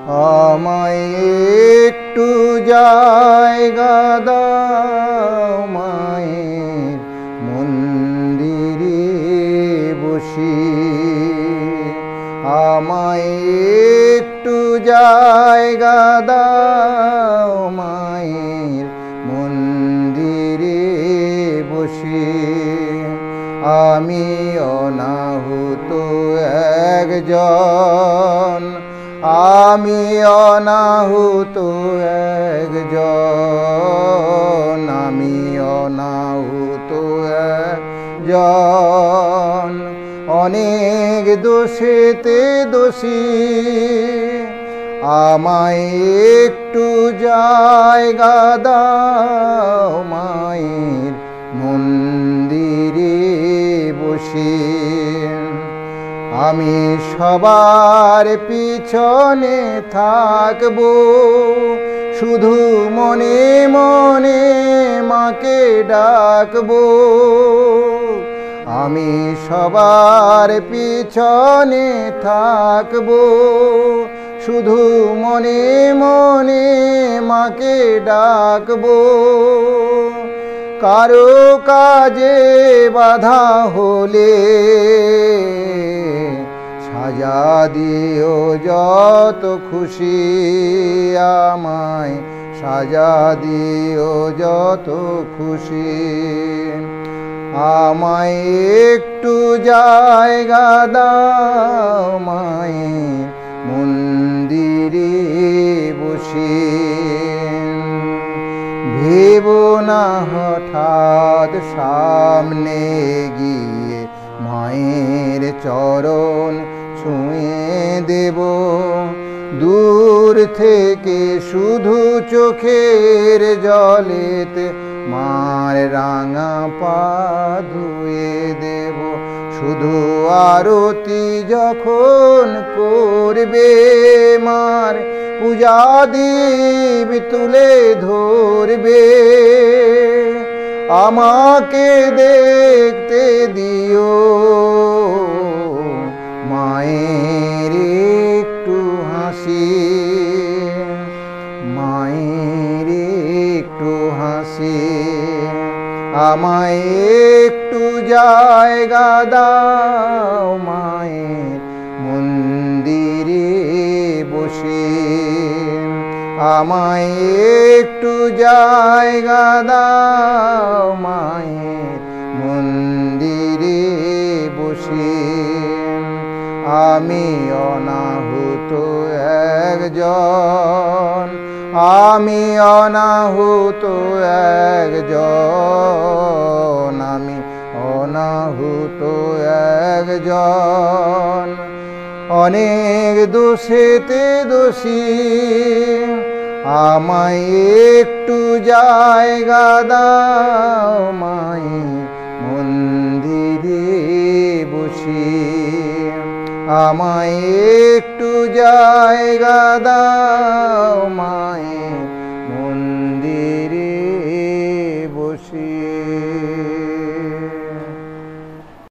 আমায় একটু জায়গা দাও মায়ের মন্দিরে বসি। আমায় একটু জায়গা দাও মায়ের মন্দিরে বসি। আমি অনাহুত একজন, আমি অনাহুত একজন, আমি অনাহুত একজন, অনেক দোষেতে দোষী। আমায় একটু জায়গা দাও মায়ের মন্দিরে বসি। আমি সবার পিছনে থাকবো, শুধু মনে মনে মাকে ডাকবো। আমি সবার পিছনে থাকবো, শুধু মনে মনে মাকে ডাকবো। কারো কাজে বাধা হলে সাজা দিও যত খুশি। আমায় সাজা দিও যত খুশি। আমায় একটু জায়গা দাও মায়ের মন্দিরে বসি। ভেবো না হঠাৎ সামনে গিয়ে মায়ের চরণ ছুঁয়ে দেব। দূর থেকে শুধু চোখের জলেতে মার রাঙা পা ধুয়ে দেব। শুধু আরতি যখন করবে মার, পূজা দীপ তুলে ধরবে। আমাকে দেখতে দিও মায়ের একটু হাসি, মায়ের একটু হাসি। আমায় একটু জায়গা দাও মায়ের মন্দিরে বসে। আমায় একটু জায়গা দাও মায়ের মন্দিরে বসে। আমি অনাহুত একজন, আমি অনাহুত একজন, আমি অনাহুত একজন, অনেক দোষেতে দোষী। আমায় একটু জায়গা দাও মায়ের মন্দিরে বসি। আমায় একটু জায়গা দাও মায়ের